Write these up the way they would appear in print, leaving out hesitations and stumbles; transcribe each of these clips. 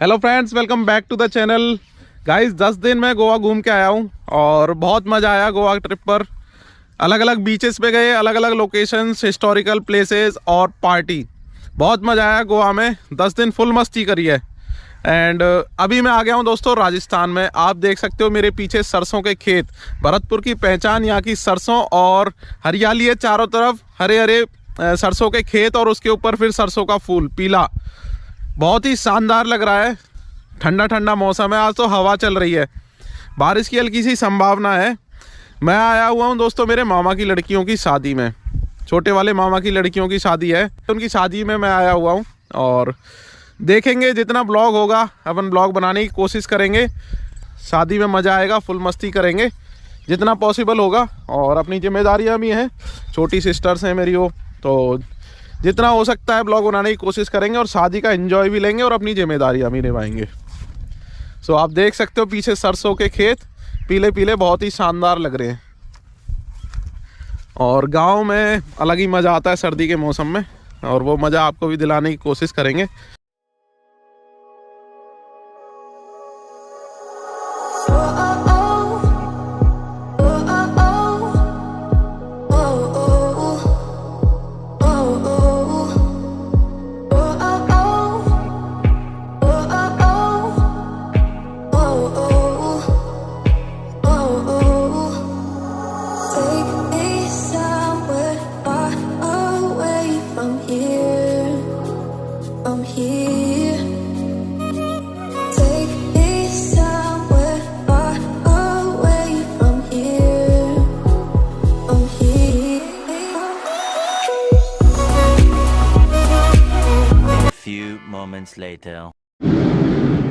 Hello friends, welcome back to the channel. Guys 10 दिन मैं गोवा घूम के आया हूँ और बहुत मज़ा आया गोवा ट्रिप पर। अलग अलग बीचेस पे गए, अलग अलग लोकेशंस, हिस्टोरिकल प्लेसेस और पार्टी। बहुत मज़ा आया गोवा में। 10 दिन फुल मस्ती करी है। एंड अभी मैं आ गया हूँ दोस्तों राजस्थान में। आप देख सकते हो मेरे पीछे सरसों के खेत। भरतपुर की पहचान यहाँ की सरसों और हरियाली है, चारों तरफ हरे हरे सरसों के खेत और उसके ऊपर फिर सरसों का फूल पीला। बहुत ही शानदार लग रहा है। ठंडा ठंडा मौसम है। आज तो हवा चल रही है, बारिश की हल्की सी संभावना है। मैं आया हुआ हूँ दोस्तों मेरे मामा की लड़कियों की शादी में। छोटे वाले मामा की लड़कियों की शादी है, उनकी शादी में मैं आया हुआ हूँ और देखेंगे जितना ब्लॉग होगा अपन ब्लॉग बनाने की कोशिश करेंगे। शादी में मज़ा आएगा, फुल मस्ती करेंगे जितना पॉसिबल होगा। और अपनी जिम्मेदारियाँ भी हैं, छोटी सिस्टर्स हैं मेरी वो, तो जितना हो सकता है ब्लॉग बनाने की कोशिश करेंगे और शादी का एंजॉय भी लेंगे और अपनी जिम्मेदारियां भी निभाएंगे। सो आप देख सकते हो पीछे सरसों के खेत पीले पीले, बहुत ही शानदार लग रहे हैं। और गांव में अलग ही मज़ा आता है सर्दी के मौसम में, और वो मज़ा आपको भी दिलाने की कोशिश करेंगे।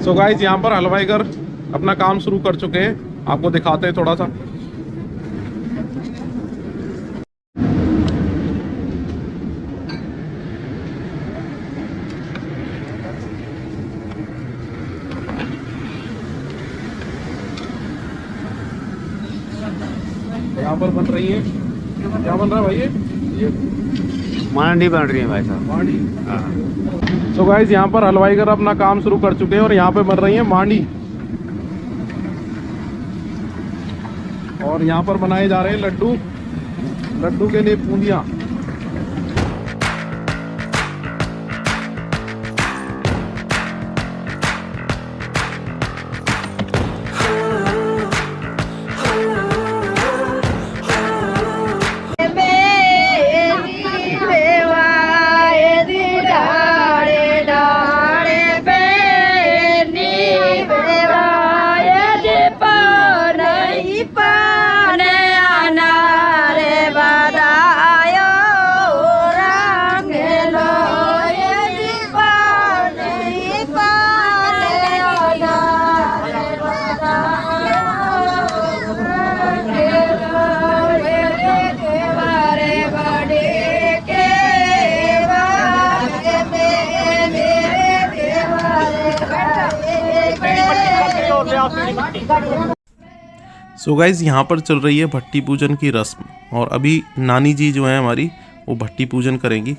सो गाइस यहाँ पर हलवाई घर अपना काम शुरू कर चुके हैं। आपको दिखाते हैं थोड़ा सा। यहाँ पर बन रही है, क्या बन रहा है भाई? ये मांडी बन रही है भाई साहब, मांडी। सो गाइस यहाँ पर हलवाई घर अपना काम शुरू कर चुके हैं और यहाँ पे बन रही है मांडी। और यहाँ पर बनाए जा रहे हैं लड्डू, लड्डू के लिए बूंदियाँ। सो गाइज यहाँ पर चल रही है भट्टी पूजन की रस्म, और अभी नानी जी जो है हमारी वो भट्टी पूजन करेंगी।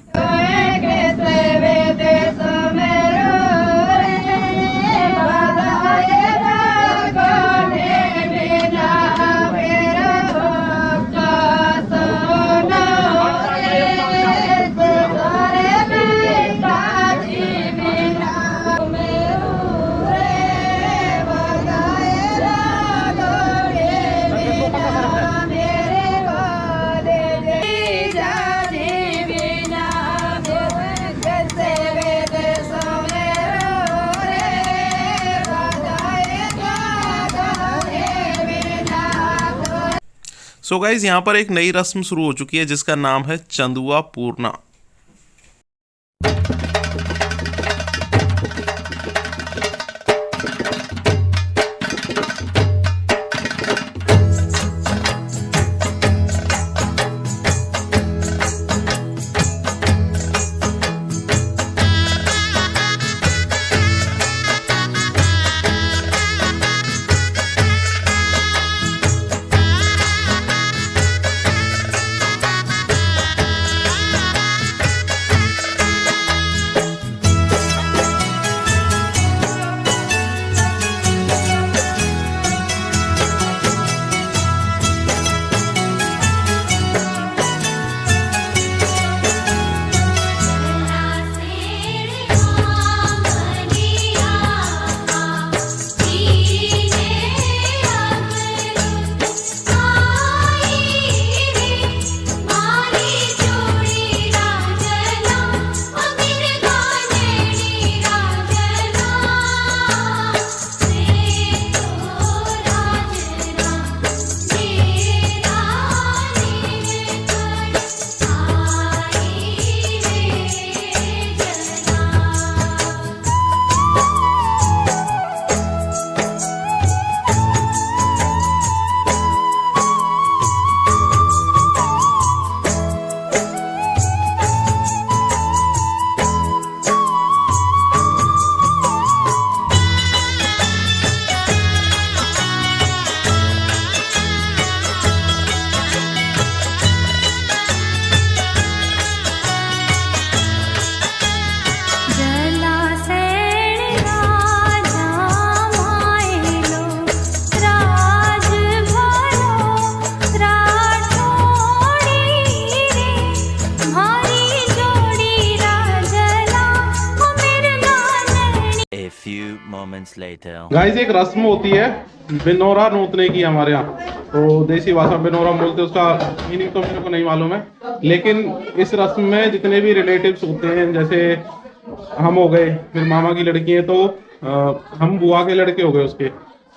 सो गाइज यहाँ पर एक नई रस्म शुरू हो चुकी है जिसका नाम है चंदुआ पूर्णा। few moments later. गाइस एक रस्म होती है बिनौरा नोतने की हमारे यहाँ, तो देसी भाषा में बिनौरा बोलते हैं, उसका मीनिंग तो मेरे को नहीं मालूम है। लेकिन इस रस्म में जितने भी रिलेटिव्स होते हैं, जैसे हम हो गए, फिर मामा की लड़की है, तो हम बुआ के लड़के हो गए उसके,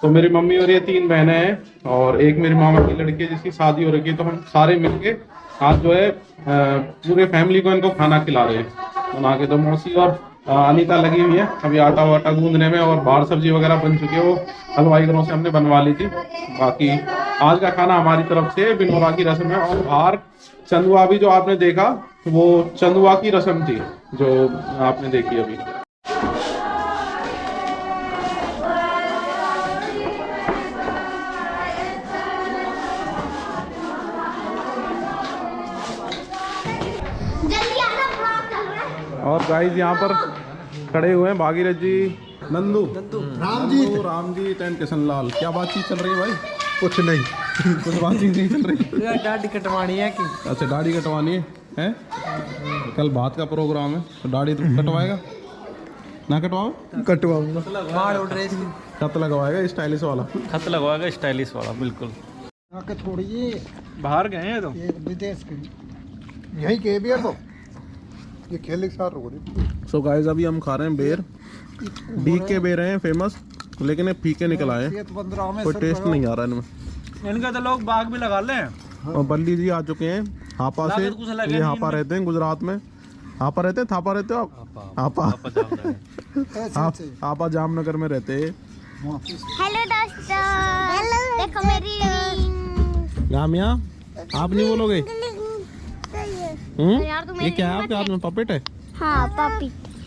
तो मेरी मम्मी और ये 3 बहनें हैं और एक मेरी मामा की लड़की है जिसकी शादी हो रखी है। तो हम सारे मिलके आज जो है पूरे फैमिली को इनको खाना खिला रहे हैं बना के। तो मौसी और अनीता लगी हुई है अभी आटा वाटा गूंदने में, और बाहर सब्जी वगैरह बन चुकी है, वो हलवाई घरों से हमने बनवा ली थी। बाकी आज का खाना हमारी तरफ से बिनौरा की रस्म है। और बाहर चंदुआ भी जो आपने देखा, वो चंदुआ की रस्म थी जो आपने देखी अभी। और गाइस यहाँ पर खड़े हुए हैं भागीरथ जी, नंदू, राम जी एंड किशन लाल। क्या बातचीत चल रही है भाई? कुछ नहीं। कुछ बातचीत नहीं चल रही? दाढ़ी कटवानी है कि? अच्छा दाढ़ी कटवानी है, हैं? कल बात का प्रोग्राम है, तो दाढ़ी तो कटवाएगा ना? कटवाओ, कटवाऊंगा। खत लगवाएगा स्टाइलिश वाला। खत लगवाएगा स्टाइलिश वाला, बिल्कुल। थोड़ी बाहर गए हैं तो विदेश के यही के भी है, तो ये खेल के साथ हो रही। सो गाइस अभी हम खा रहे हैं बेर, डीक के बेर हैं फेमस, लेकिन ये फीके निकल आए, कोई टेस्ट नहीं आ रहा है इनमें। इनका तो लोग बाग भी लगा लें। और बल्ली जी आ चुके हैं हापा से, ये हापा रहते हैं गुजरात में। हापा रहते हैं, थापा रहते हो आप? हापा, हापा जामनगर में रहते हैं। हेलो दोस्तों, देखो मेरी गामिया, आप नहीं बोलोगे? यार तुम ये क्या है आपके हाथ में? पपेट है? हाँ पापी।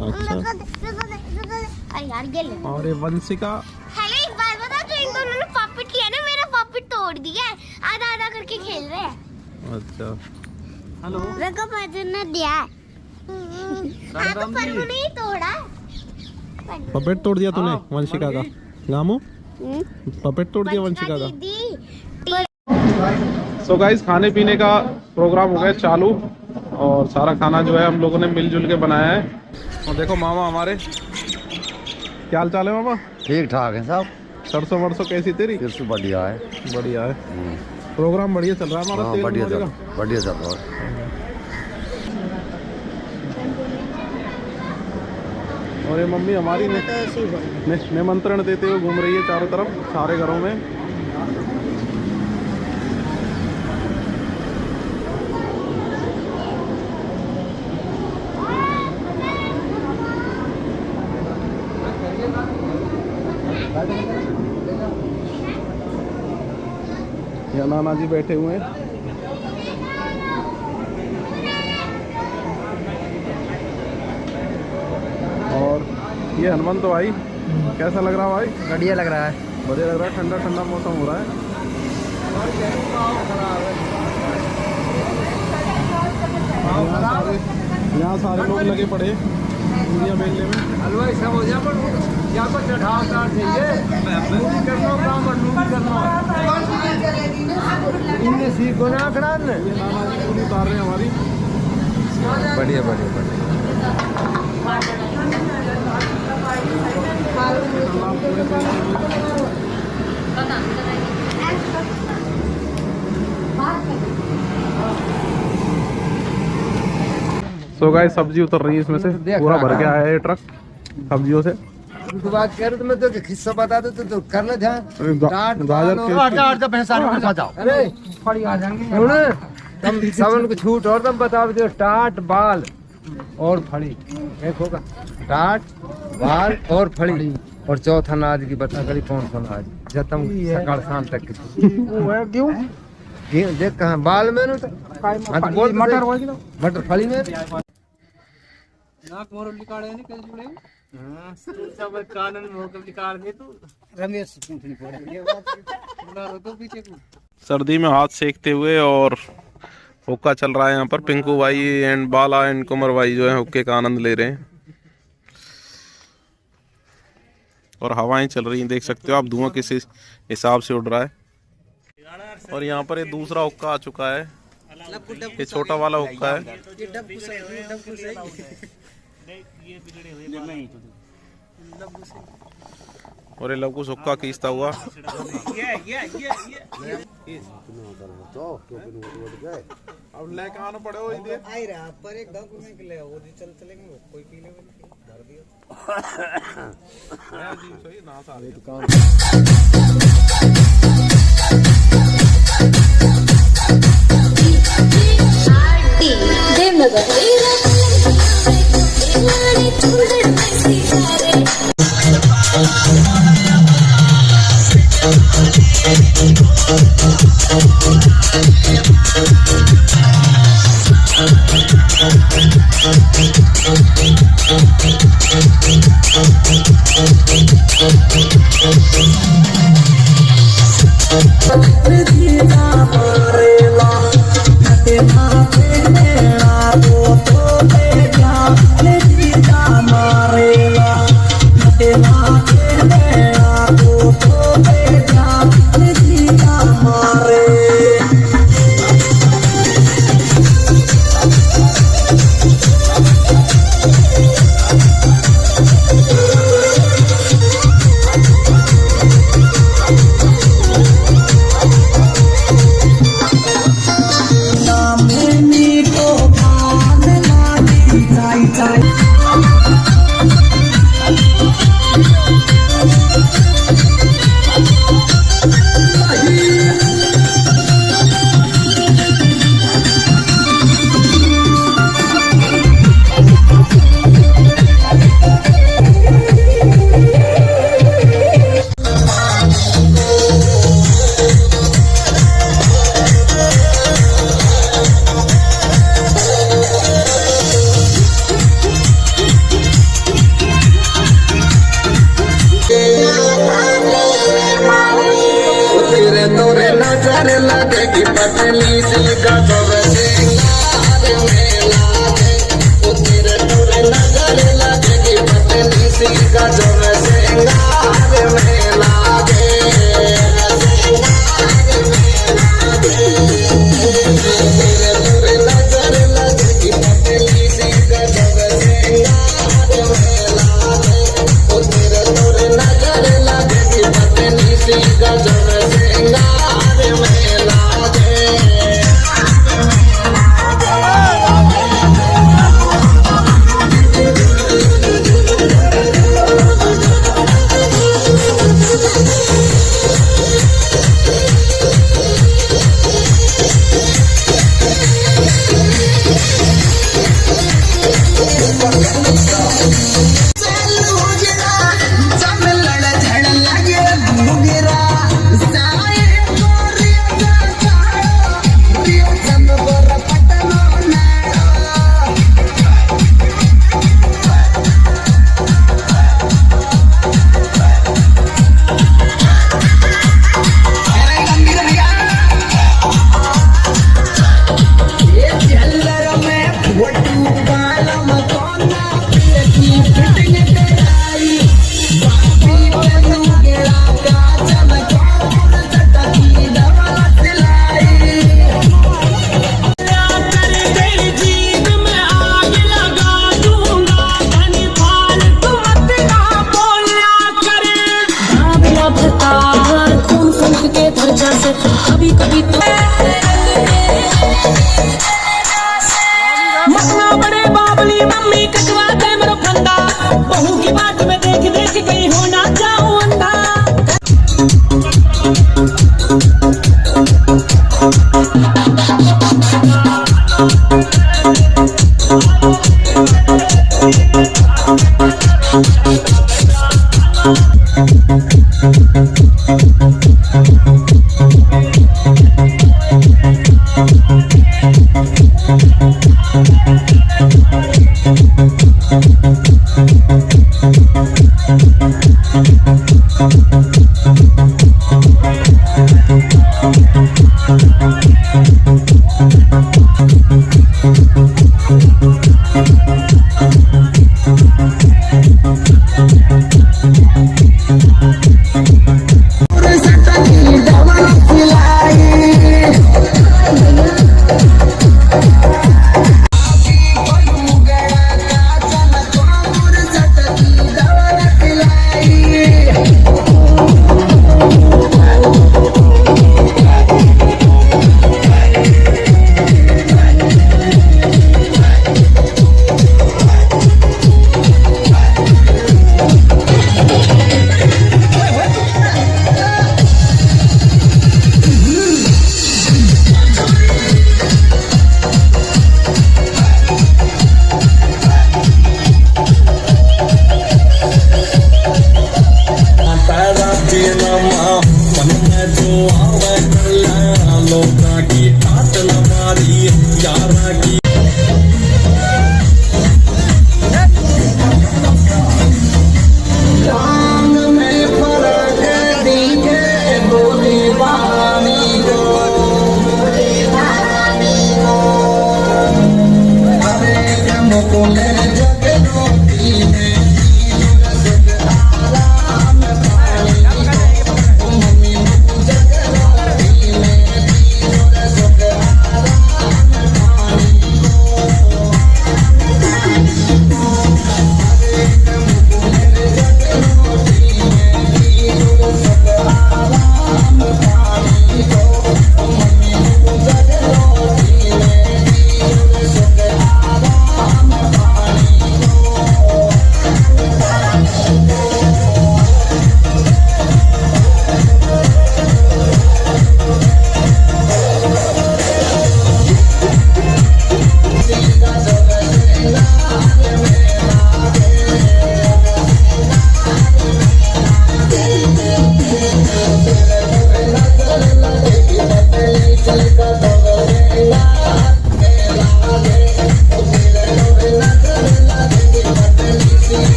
अच्छा। अरे यार ये ले। और ये वंशिका। हेलो, एक बात बता, जो इन दोनों ने पॉपिट लिया ना, मेरा पॉपिट तोड़ दिया है, आधा आधा करके खेल रहे हैं। अच्छा हेलो, रखो पैसे न दिया है। हाँ तो पर वो नहीं तोड़ा। पपेट तोड़ दिया तूने वंशिका का? गामू पपेट तोड़ दिया वंशिका का। सो गाइस खाने पीने का प्रोग्राम हो गया चालू, और सारा खाना जो है हम लोगों ने मिलजुल के बनाया है। और देखो मामा हमारे, क्या हाल चाल है मामा? ठीक ठाक है साहब। सरसों वरसों कैसी तेरी? फिर बढ़िया है। बढ़िया है, प्रोग्राम बढ़िया चल रहा है हमारा। तेल बढ़िया भरने चल का। बढ़िया चल रहा है। और ये मम्मी हमारी निमंत्रण देते हुए घूम रही है चारों तरफ सारे घरों में। यहाँ नाना जी बैठे हुए हैं। और ये हनुमंत भाई, कैसा लग रहा है भाई? बढ़िया लग रहा है। बढ़िया लग रहा है, ठंडा ठंडा मौसम हो रहा है। यहाँ सारे लोग लगे पड़े दुनिया मेले में। हलवाई सब हो जाए, या को चढ़ाव चाहिए, मूवी करना काम और मूवी करना इनने सीखो ना खड़ा ने। ये नाना जी पूरी उतार रहे हैं हमारी। बढ़िया बढ़िया बढ़िया। सो गाइस सब्जी उतर रही है इसमें से, पूरा भर के आया है ये ट्रक सब्जियों से। तू बात कर, तो मैं तो किस्सा बता दे तो करना ध्यान। गाजर के अरे फड़ी आ जाएंगे तुम सबन को छूट, और तुम बताओ जो टाट बाल और फड़ी एक होगा। टाट बाल और फड़ी, और चौथा नाज की बता करी कौन सा नाज जब तुम सकाल शाम तक क्यों देख कहाँ बाल में न तो बोल मटर फली में नाक मोर निकाले नहीं कैसे जुड़े। हां सब कानन मोर कब निकाल दे तू रमेश पूछनी पड़ेगी ना तो पीछे को। सर्दी में हाथ सेकते हुए और हुक्का चल रहा है यहाँ पर। पिंकू भाई एंड बाला एंड कुमार भाई जो है हुक्के का आनंद ले रहे हैं। और हवाएं चल रही हैं, देख सकते हो आप, धुआं किस हिसाब से उड़ रहा है। और यहाँ पर ये दूसरा हुक्का आ चुका है, ये छोटा वाला हुक्का है। और ये लव को सुक्का खींचता हुआ। अब लेके आना पड़ेगा आई रहा पर एक दम घूमने के लिए वो जी चलेंगे कोई पी ले भर दिया सही ना सारे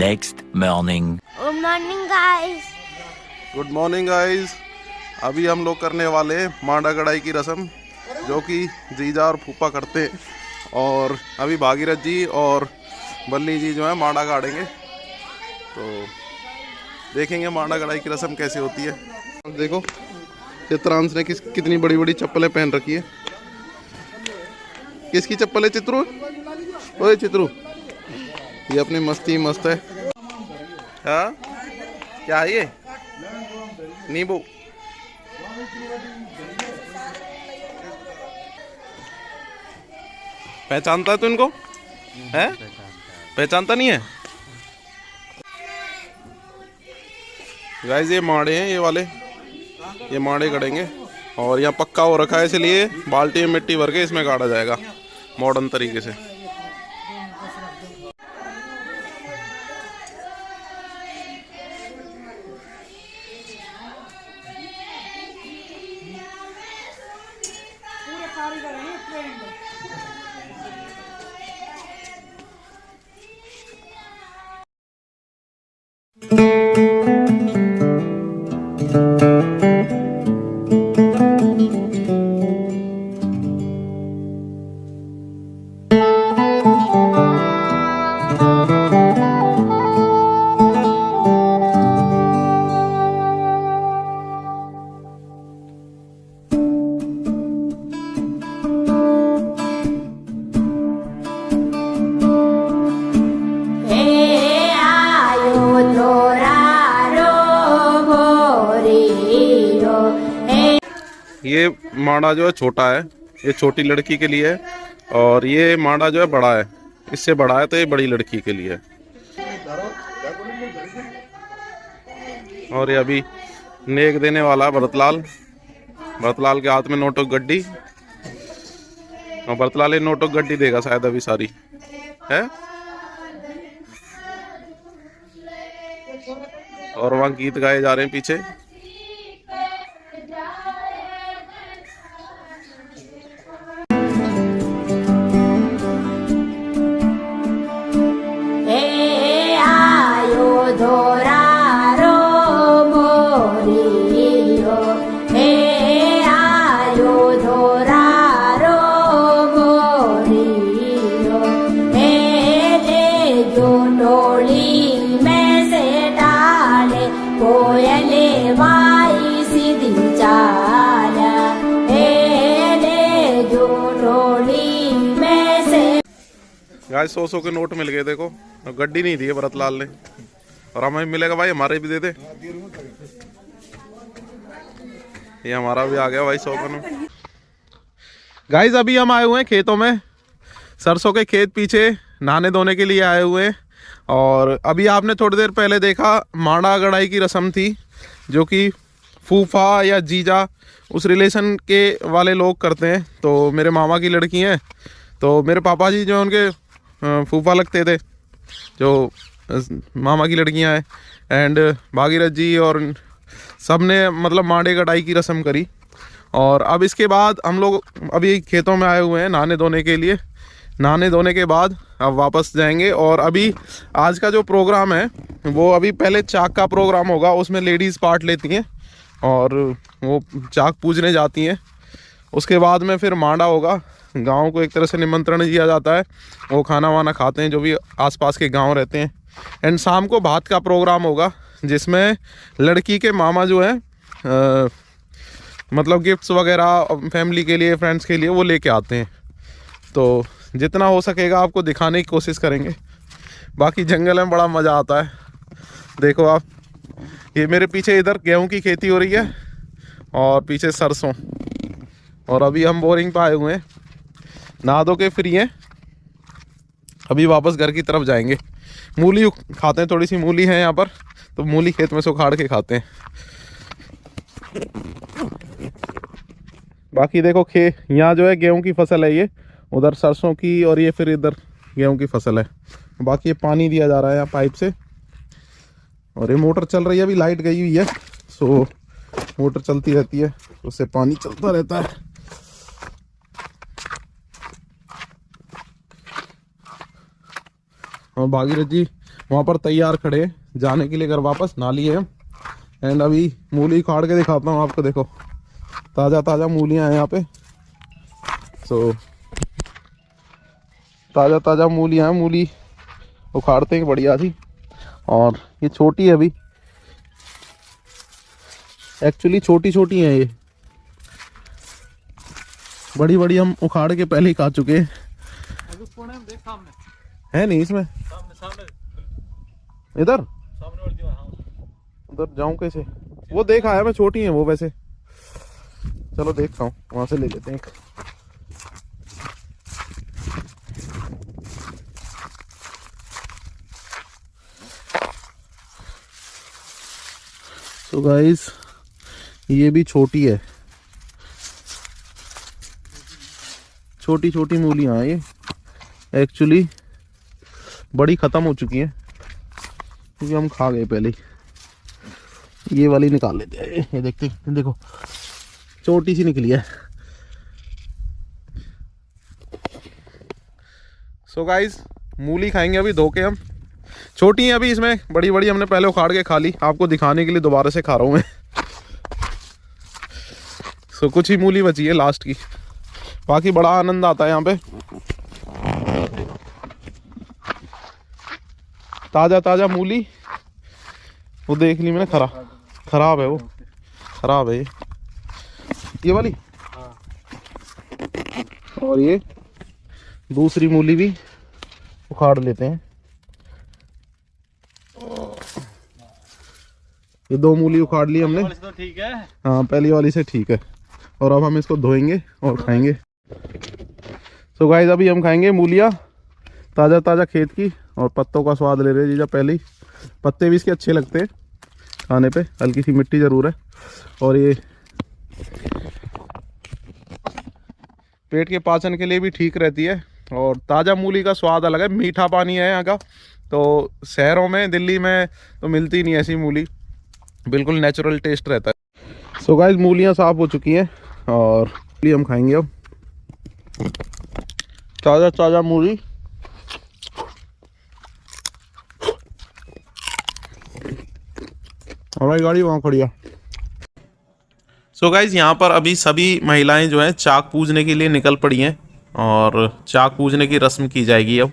Next morning. Good morning guys. Good morning guys. अभी हम लोग करने वाले हैं मांडा गड़ाई की रस्म, जो कि जीजा और फूफा करते हैं। और अभी भागीरथ जी और बल्ली जी जो है मांडा गाड़ेंगे, तो देखेंगे मांडा गड़ाई की रस्म कैसे होती है। देखो चित्रांश ने कितनी बड़ी बड़ी चप्पलें पहन रखी है। किसकी चप्पल है चित्रू? ओए चित्रू, ये अपनी मस्ती मस्त है। हाँ क्या है ये? नींबू। पहचानता है तू इनको? है? पहचानता नहीं है? गाइस ये माड़े हैं, ये वाले, ये माड़े गड़ेंगे। और यहाँ पक्का हो रखा है, इसलिए बाल्टी में मिट्टी भर के इसमें गाड़ा जाएगा मॉडर्न तरीके से। ये मांडा जो है छोटा है, ये छोटी लड़की के लिए है। और ये मांडा जो है बड़ा है, इससे बड़ा है, तो ये बड़ी लड़की के लिए है। और ये अभी नेक देने वाला है भरतलाल। भरतलाल के हाथ में नोटों की गड्डी, और भरतलाल ये नोटों की गड्डी देगा शायद अभी सारी है। और वहाँ गीत गाए जा रहे हैं पीछे। गाइस 100 के नोट मिल गए, देखो गड्डी नहीं दी है भरतलाल ने। और हमें मिलेगा भाई, हमारे भी दे दे। ये हमारा भी आ गया भाई 100 का नोट। गाइस अभी हम आए हुए हैं खेतों में, सरसों के खेत पीछे नहाने धोने के लिए आए हुए हैं। और अभी आपने थोड़ी देर पहले देखा मांडा गड़ाई की रस्म थी, जो कि फूफा या जीजा उस रिलेशन के वाले लोग करते हैं। तो मेरे मामा की लड़की हैं, तो मेरे पापा जी जो उनके फूफा लगते थे, जो मामा की लड़कियां हैं, एंड भागीरथ जी और सब ने मतलब मांडे कटाई की रस्म करी। और अब इसके बाद हम लोग अभी खेतों में आए हुए हैं नहाने धोने के लिए। नहाने धोने के बाद अब वापस जाएंगे। और अभी आज का जो प्रोग्राम है वो अभी पहले चाक का प्रोग्राम होगा, उसमें लेडीज़ पार्ट लेती हैं और वो चाक पूजने जाती हैं। उसके बाद में फिर मांडा होगा, गांव को एक तरह से निमंत्रण दिया जाता है, वो खाना वाना खाते हैं जो भी आसपास के गांव रहते हैं। एंड शाम को भात का प्रोग्राम होगा जिसमें लड़की के मामा जो है मतलब गिफ्ट्स वगैरह फैमिली के लिए, फ्रेंड्स के लिए वो लेके आते हैं। तो जितना हो सकेगा आपको दिखाने की कोशिश करेंगे। बाकी जंगल में बड़ा मज़ा आता है। देखो आप, ये मेरे पीछे इधर गेहूं की खेती हो रही है और पीछे सरसों। और अभी हम बोरिंग पे आए हुए हैं, नहा धो के फ्री हैं, अभी वापस घर की तरफ जाएंगे। मूली खाते हैं, थोड़ी सी मूली है यहाँ पर, तो मूली खेत में से उखाड़ के खाते हैं। बाकी देखो यहाँ जो है गेहूं की फसल है, ये उधर सरसों की, और ये फिर इधर गेहूं की फसल है। बाकी ये पानी दिया जा रहा है यहाँ पाइप से, और ये मोटर चल रही है, अभी लाइट गई हुई है, सो मोटर चलती रहती है, उससे पानी चलता रहता है। और भागीरथ जी वहाँ पर तैयार खड़े हैं जाने के लिए घर वापस, ना लिए हम। एंड अभी मूली उखाड़ के दिखाता हूँ आपको, देखो ताज़ा ताज़ा मूलियाँ हैं यहाँ पे। सो ताज़ा ताज़ा मूलियाँ हैं, मूली उखाड़ते हैं बढ़िया सी। और ये छोटी है अभी, एक्चुअली छोटी छोटी हैं, ये बड़ी बड़ी हम उखाड़ के पहले ही खा चुके हैं। है नहीं इसमें, इधर उधर जाऊं कैसे, वो देखा है मैं, छोटी है वो वैसे। चलो देखता हूँ, वहां से ले लेते हैं एक। तो गाइस ये भी छोटी है, छोटी छोटी मूलियां हैं ये। एक्चुअली बड़ी ख़त्म हो चुकी हैं क्योंकि हम खा गए पहले ही। ये वाली निकाल लेते हैं, ये देखते हैं, देखो छोटी सी निकली है। सो गाइस मूली खाएंगे अभी धो के हम। छोटी है अभी इसमें, बड़ी बड़ी हमने पहले उखाड़ के खा ली, आपको दिखाने के लिए दोबारा से खा रहा हूँ मैं। सो कुछ ही मूली बची है लास्ट की, बाकी बड़ा आनंद आता है यहाँ पे। ताज़ा ताज़ा मूली, वो देख ली मैंने, खराब है, वो खराब है ये वाली। और ये दूसरी मूली भी उखाड़ लेते हैं। ये दो मूली उखाड़ ली हमने, तो ठीक है, हाँ पहली वाली से ठीक है। और अब हम इसको धोएंगे और खाएंगे। सो गाइस अभी हम खाएंगे मूलियाँ ताज़ा ताज़ा खेत की, और पत्तों का स्वाद ले रहे हैं जीजा पहले ही। पत्ते भी इसके अच्छे लगते हैं खाने पे, हल्की सी मिट्टी ज़रूर है। और ये पेट के पाचन के लिए भी ठीक रहती है। और ताज़ा मूली का स्वाद अलग है, मीठा पानी है यहाँ का, तो शहरों में दिल्ली में तो मिलती नहीं ऐसी मूली, बिल्कुल नेचुरल टेस्ट रहता है। सो गाइस मूलियाँ साफ़ हो चुकी हैं और मूली हम खाएंगे अब, ताज़ा ताज़ा मूली। हमारी गाड़ी वहाँ खड़ी है। सो गाइज यहाँ पर अभी सभी महिलाएं जो हैं चाक पूजने के लिए निकल पड़ी हैं, और चाक पूजने की रस्म की जाएगी अब।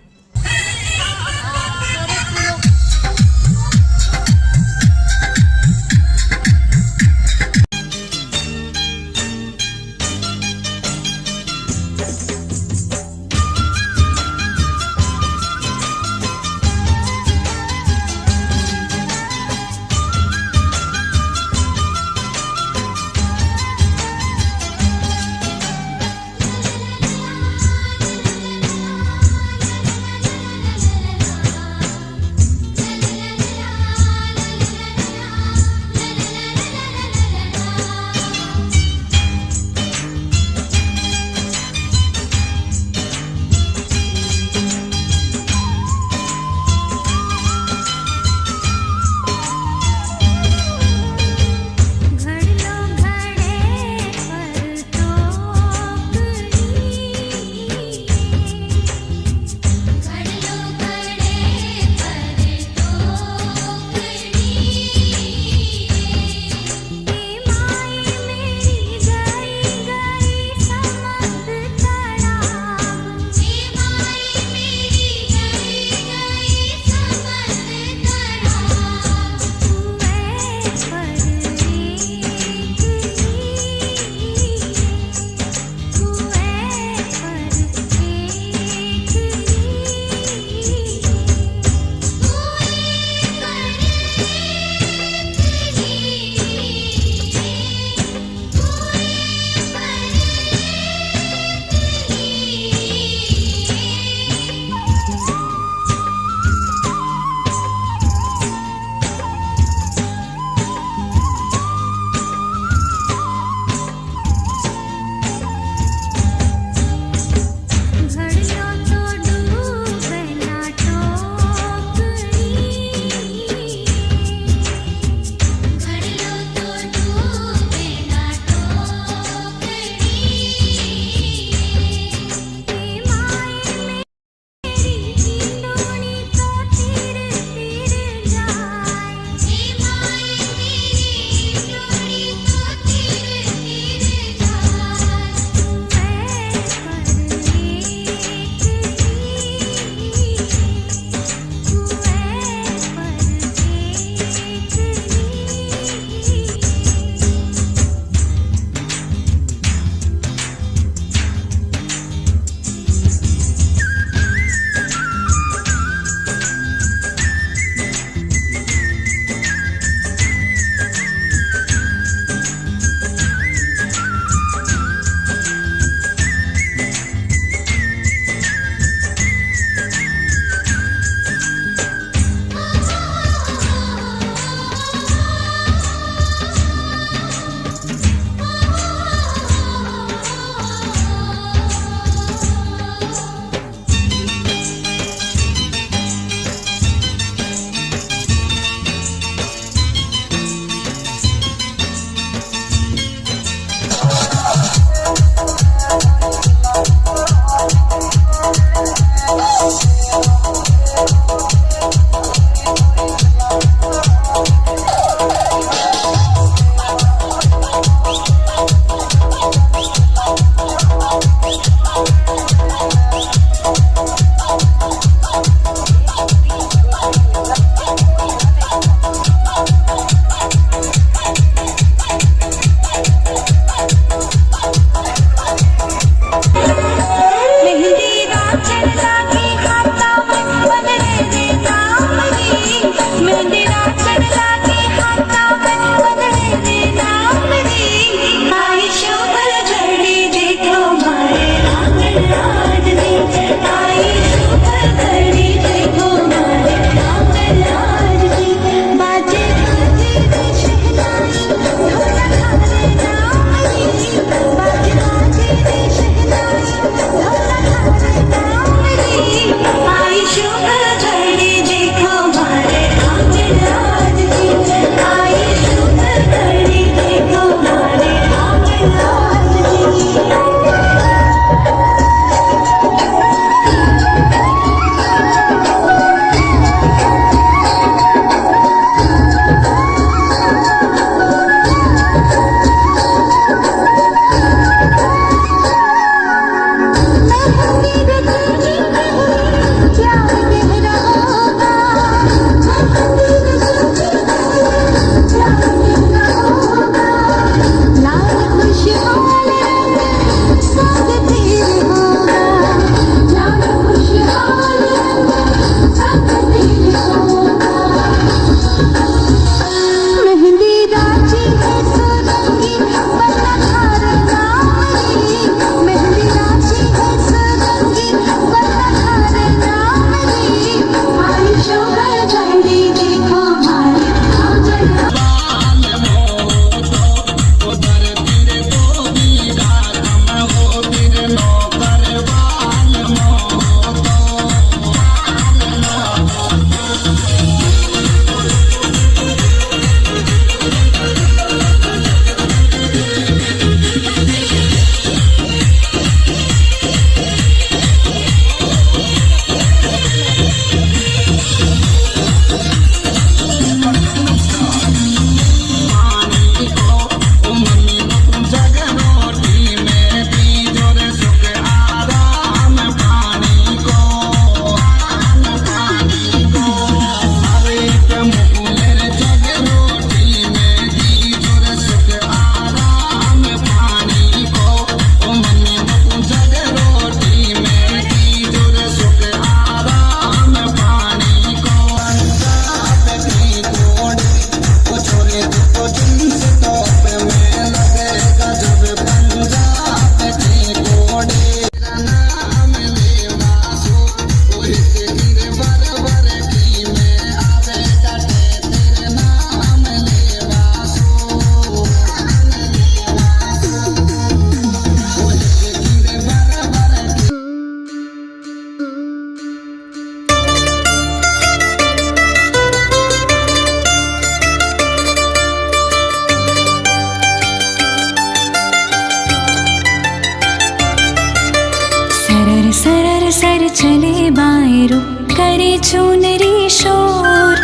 बायरो करे चुनरी शोर,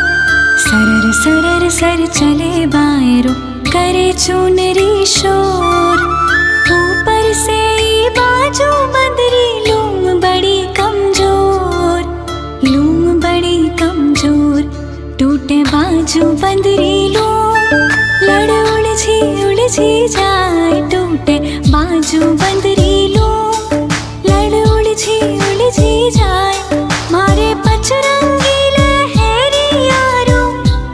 सरर सरर सर चले बायरो करे चुनरी शोर। ऊपर से ई बाजू बंदरी लूम बड़ी कमजोर, लूम बड़ी कमजोर, टूटे बाजू बंदरी लूम, लड़ उलझी जाए टूटे बाजू बंदरी लूम, लड़ उलझी जाए मारे पचरंगी लहरी यारो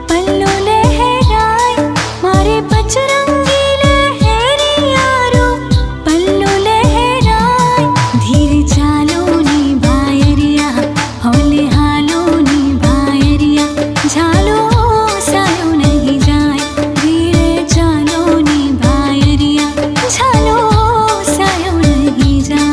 पल्लू लहराए, मारे पचरंगी लहरी यारो पल्लू लहराए। धीरे चालो नी बायरिया होले हालो नी बायरिया, झालो सायो नहीं जाए, धीरे चालो नी बायरिया झालो सायो नहीं जाए।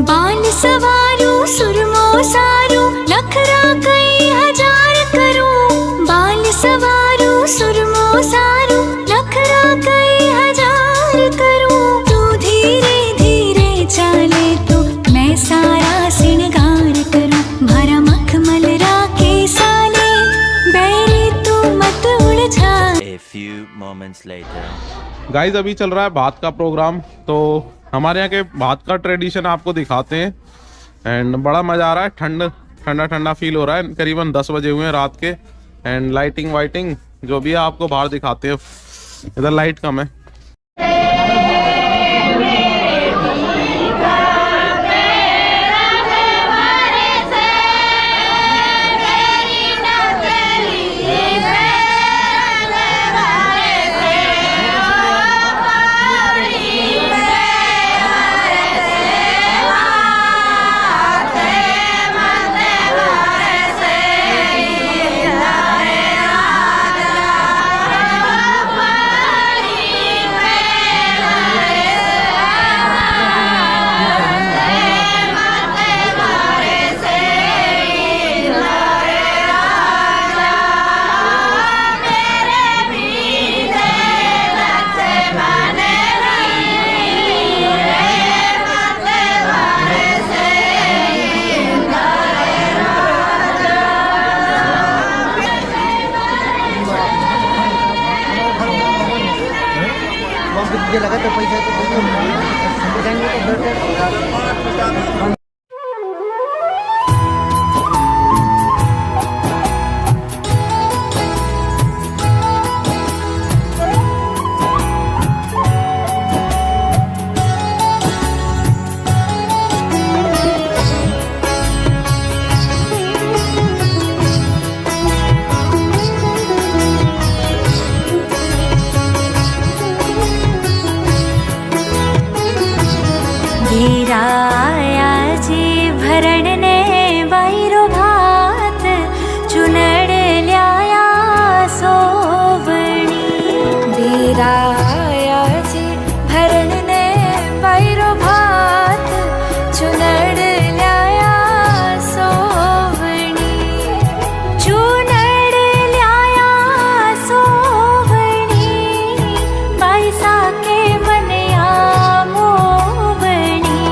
बाल सवारू सुरमो सारू नखरा कई हजार करूं, बाल सवारू सुरमो सारू नखरा कई हजार करूं। तू धीरे धीरे चाले तो मैं सारा सिंगार करूं, भरा मखमल राखे साले बैरी तू मत उलझा। A few moments later. Guys अभी चल रहा है भात का प्रोग्राम, तो हमारे यहाँ के भात का ट्रेडिशन आपको दिखाते हैं। एंड बड़ा मज़ा आ रहा है, ठंडा ठंडा फील हो रहा है। करीबन 10 बजे हुए हैं रात के। एंड लाइटिंग वाइटिंग जो भी है आपको बाहर दिखाते हैं। इधर लाइट कम है। लगा तो पैसा तो घेराया जी भरण ने वायरो भात, चुनड़ ल्याया सोवणी। घेराया जी भरण ने वायरो भात, चुनड़ ल्याया सोवणी। चुनड़ ल्याया सोवणी, बाईसा के मनया मोवणी।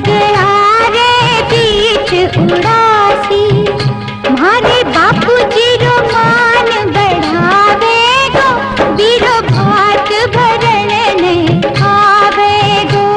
सगड़ारे बीच उड़ासी मारे बापू जी रो मान बढ़ावे गो बीरो भात भरण ने आवे गो।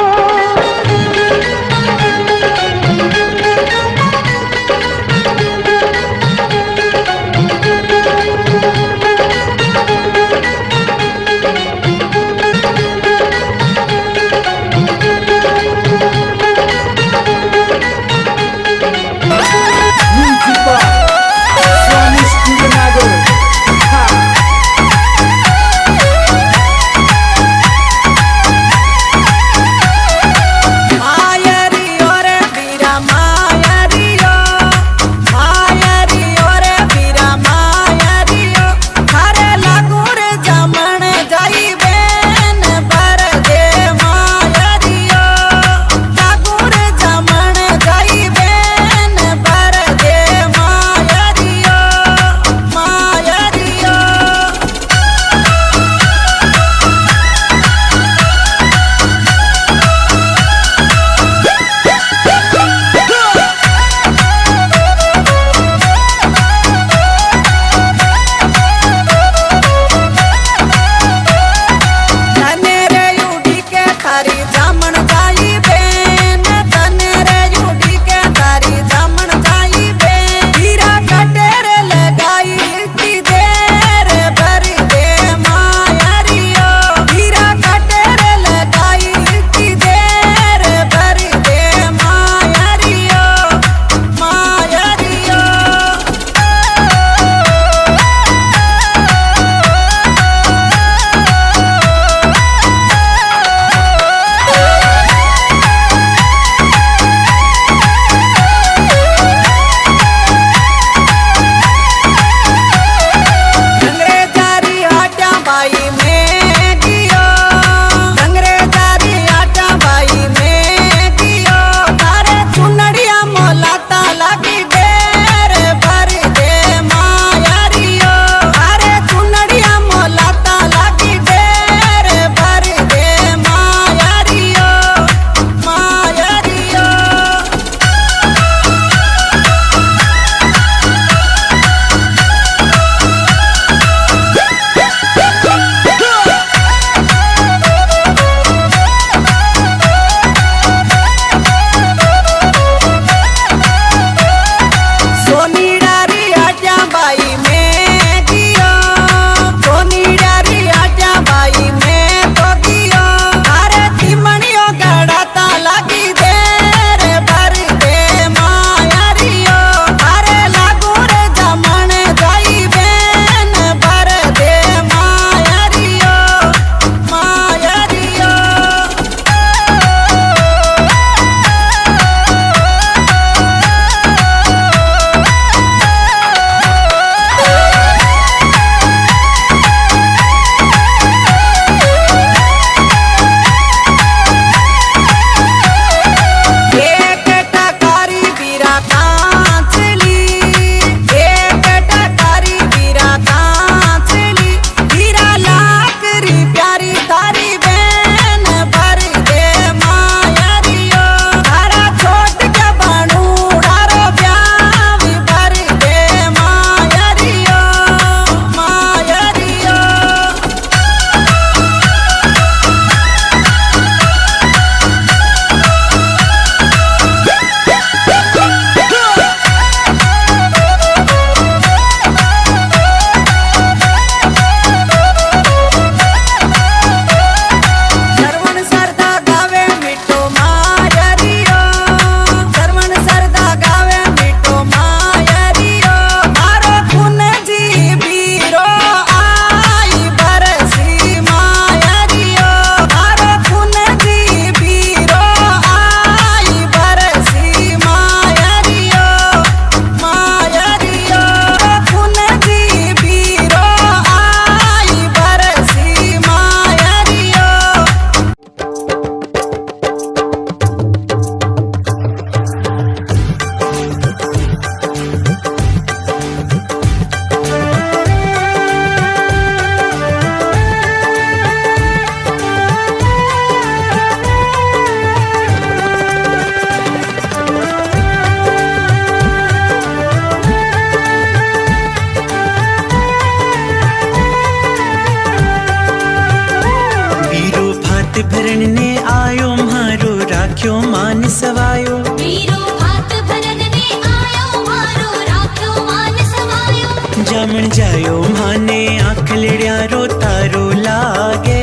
भात भरण ने आयो मारो राख्यो मान सवायो वीरो भात भरन ने आयो मारो राख्यो मान सवायो जामण जायो माने आँख लड़्यारो तारो लागे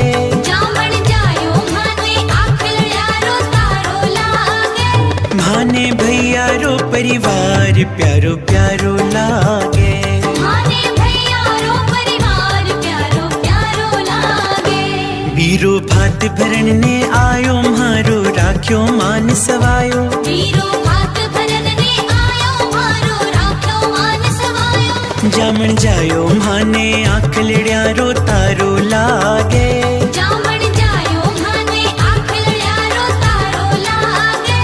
जामण जायो माने आँख लड़्यारो तारो लागे माने भैयारो परिवार प्यारो प्यारो लागे माने भैयारो परिवार प्यारो प्यारो लागे वीरो भात भरण ने आयो मारो राख्यो मान सवायो वीरो भात भरन ने आयो मारो राख्यो मान सवायो जामण जायो माने आँख लड़्यारो तारो लागे जामण जायो माने आँख लड़्यारो तारो लागे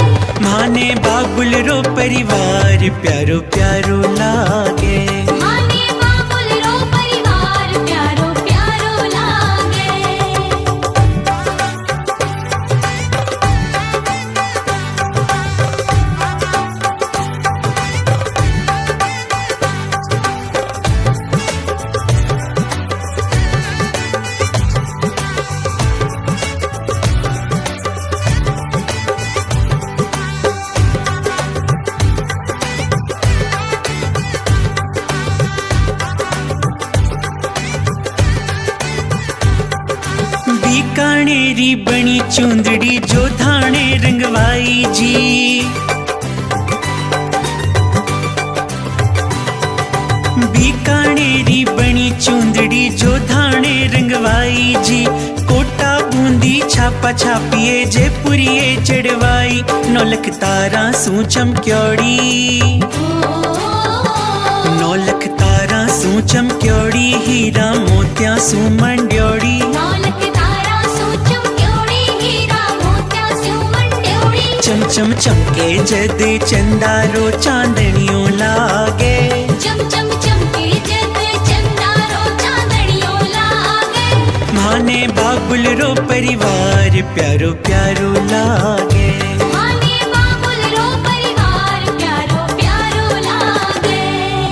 माने बाबुल रो परिवार प्यारो प्यारो लागे माने बाबुल रो परिवार प्यारो प्यारो लागे बीकानेरी बनी चुंदड़ी जो थाने रंगवाई जी बीकानेरी बनी चुंदड़ी जो थाने रंगवाई जी कोटा बूंदी छापा छापिए जयपुरिये चढ़वाई नौलख तारा सू चमक्योड़ी नौलख तारा सू चमक्योड़ी हीरा मोतिया सू मंड्योड़ी नौलख तारा सू चमक्योड़ी हीरा मोतिया सू मंड्योड़ी चम चम चमके जद चंदारो चांदनियों लागे चम चम चमके जद चंदारो चांदनियों लागे माने बाबुल रो परिवार प्यारो प्यारो लागे माने बाबुल रो परिवार प्यारो प्यारो लागे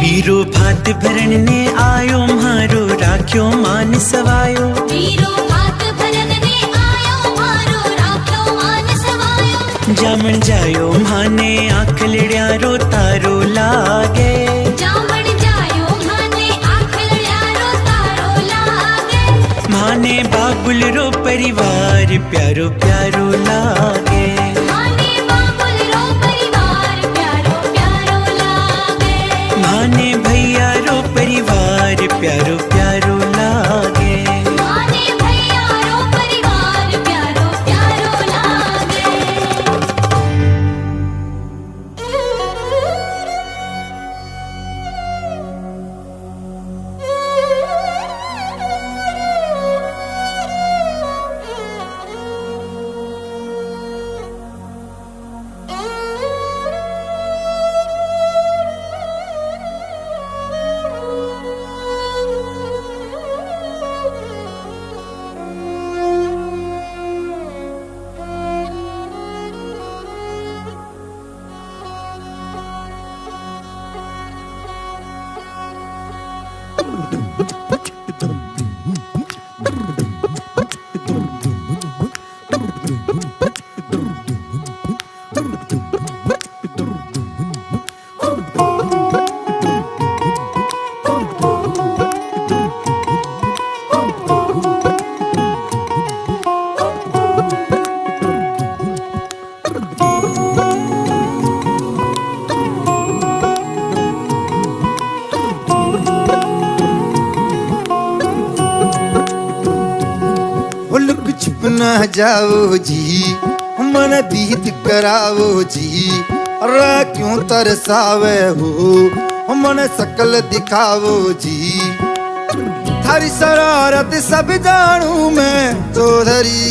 वीरो भात भरण ने आयो मारो राख्यो मान सवायो वीरो भात भरन ने आयो मारो राख्यो मान सवायो जामण जायो माने आँख लड़्यारो तारो लागे जामण जायो माने आँख लड़्यारो तारो लागे माने बाबुल रो परिवार प्यारो प्यारो लागे माने बाबुल रो परिवार प्यारो प्यारो लागे माने भैया रो परिवार प्यारो प्यारो लागे माने भैया रो परिवार प्यारो प्यारो लागे न जाओ जी मन दीद कराओ जी अरे क्यों तरसावे हो मन सकल दिखाओ जी थारी शरारत सब जानू मैं तो धरी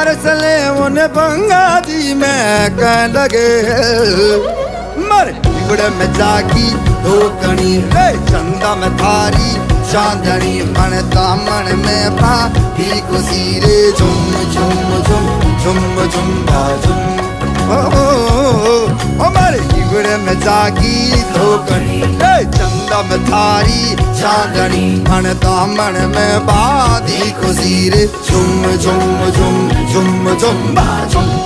अरसले उन बंगा दी मैं कह लगे मर बिगड़ में जागी दो कणी रे चंदा में थारी चांदनी मन दामन में पा ही खुशी रे झुम झुम झुम झुम झुम झुम ओ मारे हिगड़े में जागी धोकनी रे चंदा में थारी चांदनी मन दामन में बाधी खुशी रे झुम झुम झुम झुम झुम झुम।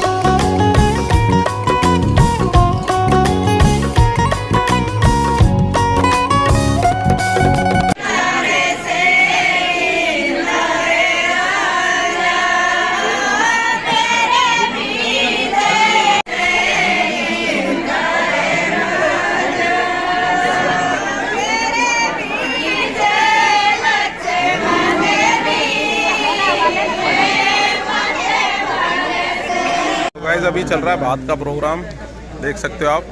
गाइस अभी चल रहा है भात का प्रोग्राम, देख सकते हो आप।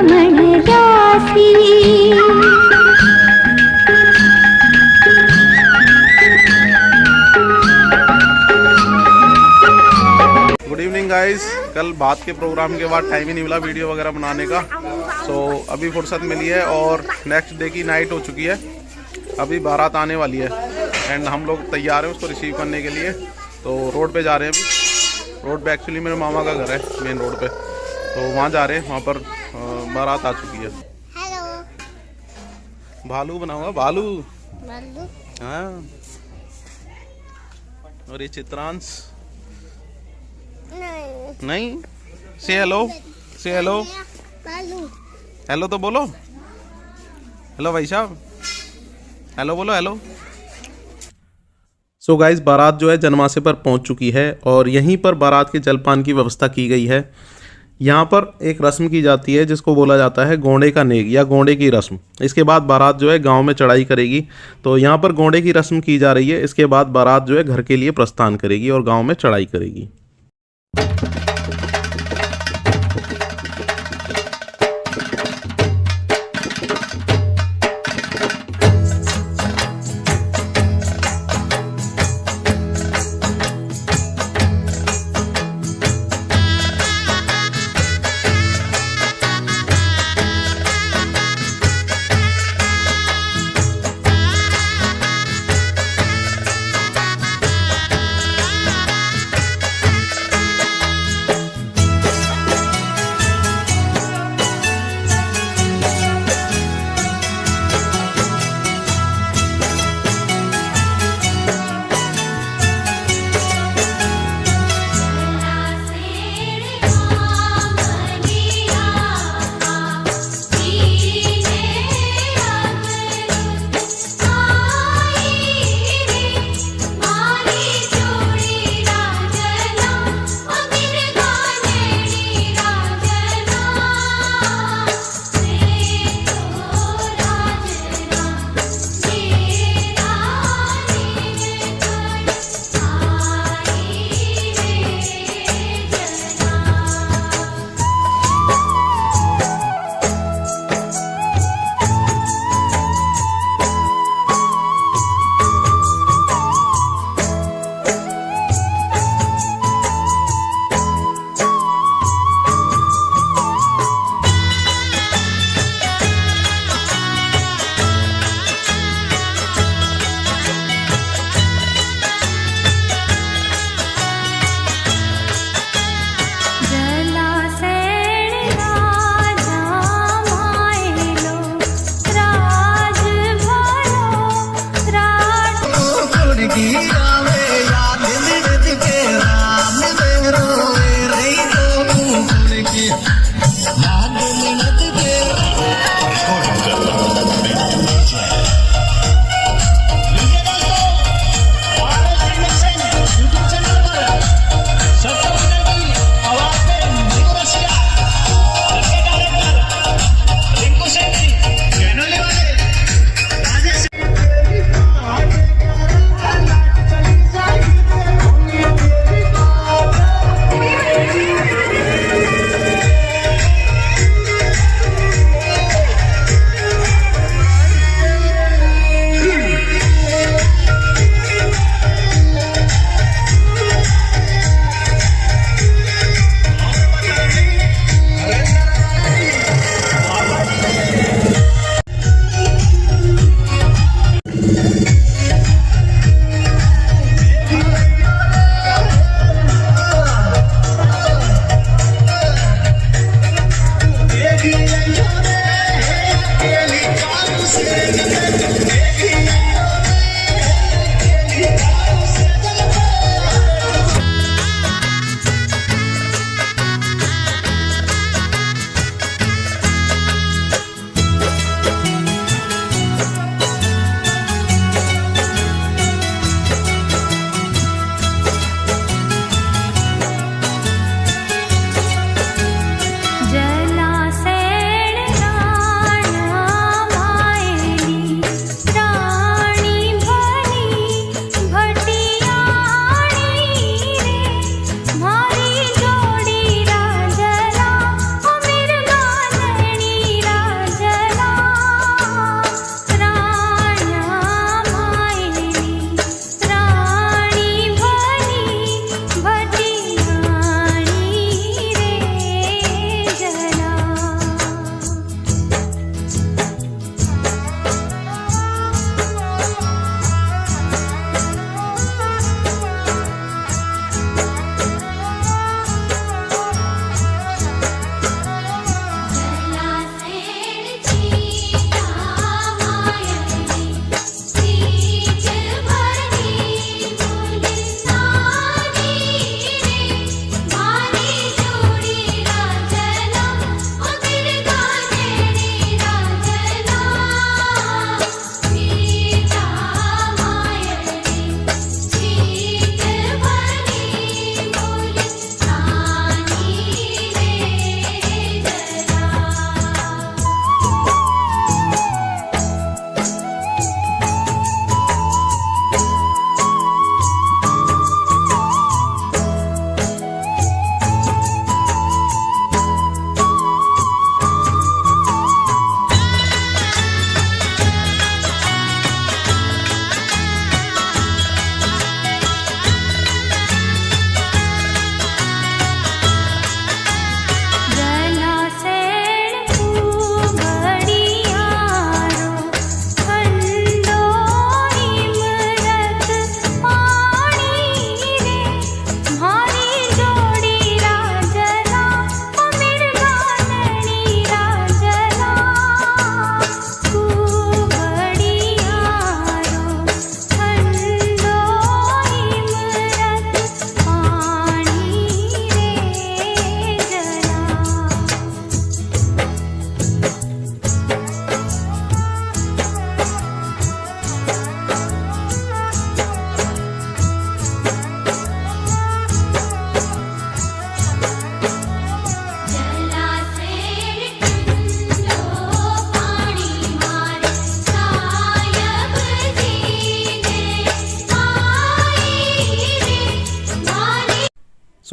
मन जासी। Good evening guys. कल बात के प्रोग्राम के बाद टाइम ही नहीं मिला वीडियो वगैरह बनाने का, सो अभी फुर्सत मिली है और नेक्स्ट डे की नाइट हो चुकी है। अभी बारात आने वाली है एंड हम लोग तैयार हैं उसको रिसीव करने के लिए, तो रोड पे जा रहे हैं। अभी रोड पे एक्चुअली मेरे मामा का घर है मेन रोड पे, तो वहाँ जा रहे हैं। वहाँ पर बारात आ चुकी है। हेलो भालू बना हुआ, भालू। बालू हाँ, और ये चित्रांश नहीं। से हेलो, से हेलो, बालू हेलो तो बोलो। हेलो भाई साहब, हेलो बोलो, हेलो। सो गाइस, बारात जो है जनमासे पर पहुंच चुकी है और यहीं पर बारात के जलपान की व्यवस्था की गई है। यहाँ पर एक रस्म की जाती है जिसको बोला जाता है गोंडे का नेग या गोंडे की रस्म। इसके बाद बारात जो है गांव में चढ़ाई करेगी। तो यहाँ पर गोंडे की रस्म की जा रही है। इसके बाद बारात जो है घर के लिए प्रस्थान करेगी और गांव में चढ़ाई करेगी।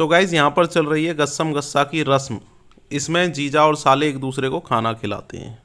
सो गाइज यहाँ पर चल रही है गस्सम गस्सा की रस्म। इसमें जीजा और साले एक दूसरे को खाना खिलाते हैं।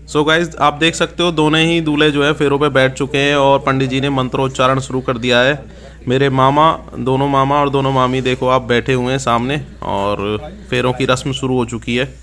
सो गाइज आप देख सकते हो दोनों ही दूल्हे जो है फेरों पे बैठ चुके हैं और पंडित जी ने मंत्रोच्चारण शुरू कर दिया है। मेरे मामा, दोनों मामा और दोनों मामी देखो आप बैठे हुए हैं सामने और फेरों की रस्म शुरू हो चुकी है।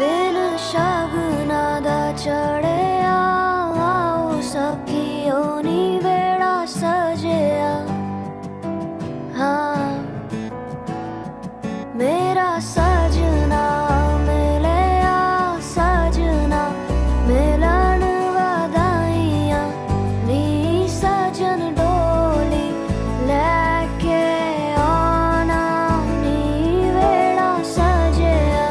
दिन शगुना दा चढ़िया आओ सखियों नी वेड़ा सजिया। हाँ मेरा सजना मिलिया सजना मिलन वधाइयां नी सजन डोली लेके आना नी वेड़ा सजिया।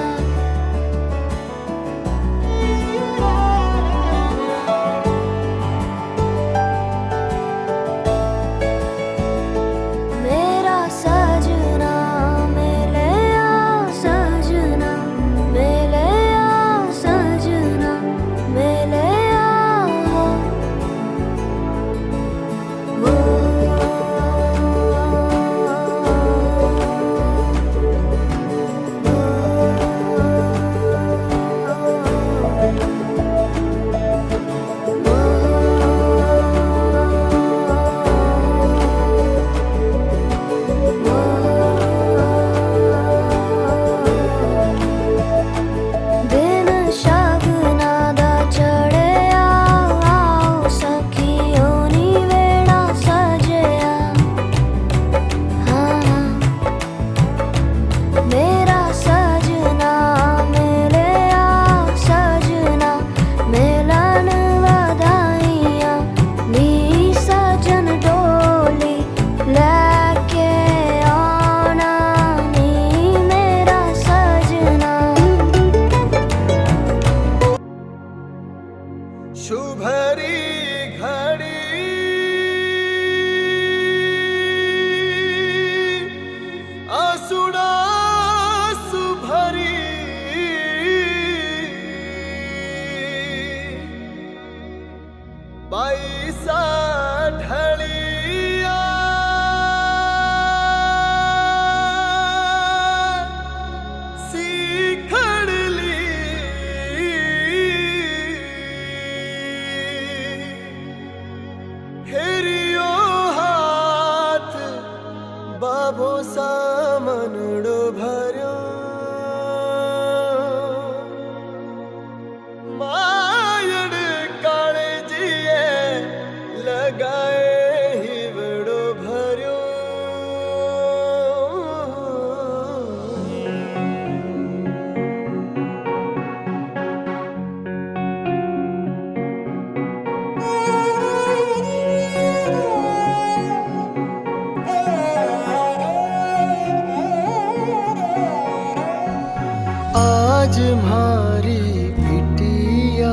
आज मारी बिटिया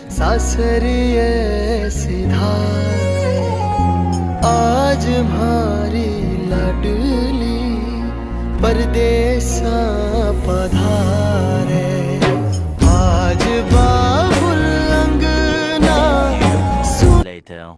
सासरिए सिधार, आज मारी लाडली परदेसा पधारे, आज बाबुल अंगना Later.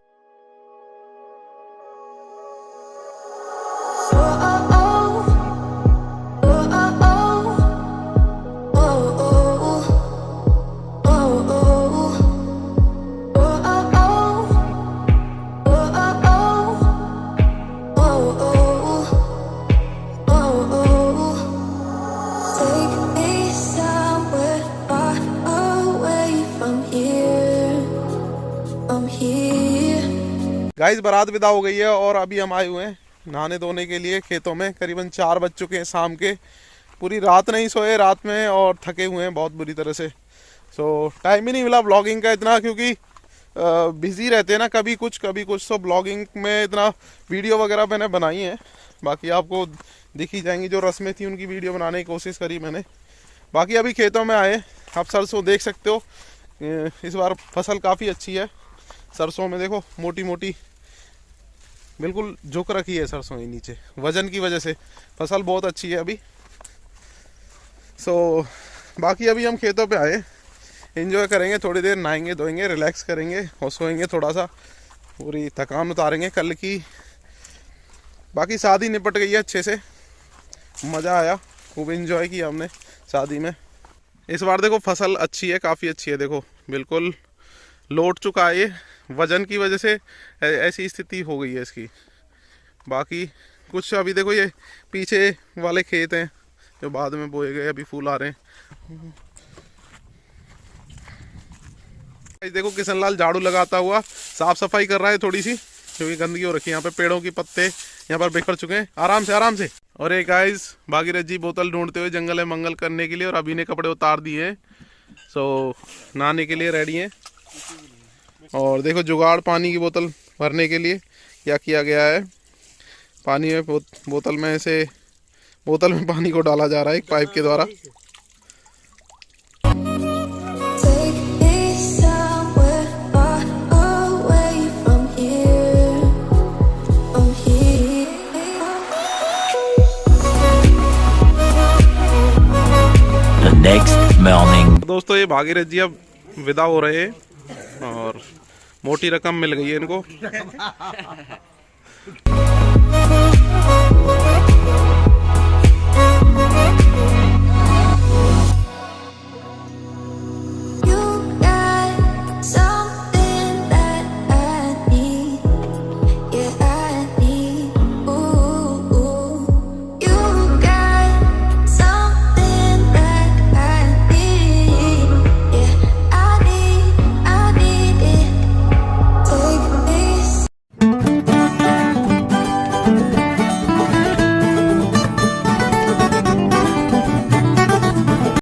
गाइस बारात विदा हो गई है और अभी हम आए हुए हैं नहाने धोने के लिए खेतों में। करीबन 4 बज चुके हैं शाम के। पूरी रात नहीं सोए रात में और थके हुए हैं बहुत बुरी तरह से। सो टाइम ही नहीं मिला ब्लॉगिंग का इतना, क्योंकि बिज़ी रहते हैं ना, कभी कुछ। तो ब्लॉगिंग में इतना वीडियो वगैरह मैंने बनाई है, बाकी आपको दिखी जाएंगी। जो रस्में थी उनकी वीडियो बनाने की कोशिश करी मैंने। बाकी अभी खेतों में आए, आप सरसों देख सकते हो। इस बार फसल काफ़ी अच्छी है सरसों में। देखो मोटी मोटी बिल्कुल झुक रखी है सरसों ही नीचे, वजन की वजह से फसल बहुत अच्छी है अभी। सो बाकी अभी हम खेतों पे आए, एंजॉय करेंगे थोड़ी देर, नहाएंगे धोएंगे, रिलैक्स करेंगे और सोएंगे थोड़ा सा, पूरी थकान उतारेंगे कल की। बाकी शादी निपट गई है अच्छे से, मज़ा आया, खूब एंजॉय किया हमने शादी में। इस बार देखो फसल अच्छी है, काफ़ी अच्छी है। देखो बिल्कुल लौट चुका है ये, वजन की वजह से ऐसी स्थिति हो गई है इसकी। बाकी कुछ अभी देखो ये पीछे वाले खेत हैं जो बाद में बोए गए, अभी फूल आ रहे हैं। देखो किशन लाल झाड़ू लगाता हुआ साफ सफाई कर रहा है थोड़ी सी, क्योंकि गंदगी हो रखी है यहाँ पे। पेड़ों के पत्ते यहाँ पर बिखर चुके हैं। आराम से आराम से। और एक गाइस भागीरथ जी बोतल ढूंढते हुए जंगल में मंगल करने के लिए, और अभी ने कपड़े उतार दिए हैं। सो नहाने के लिए रेडी हैं। और देखो जुगाड़ पानी की बोतल भरने के लिए क्या किया गया है। पानी में बोतल में पानी को डाला जा रहा है एक पाइप के द्वारा। The next morning. दोस्तों ये भागीरथ जी अब विदा हो रहे हैं और मोटी रकम मिल गई है इनको।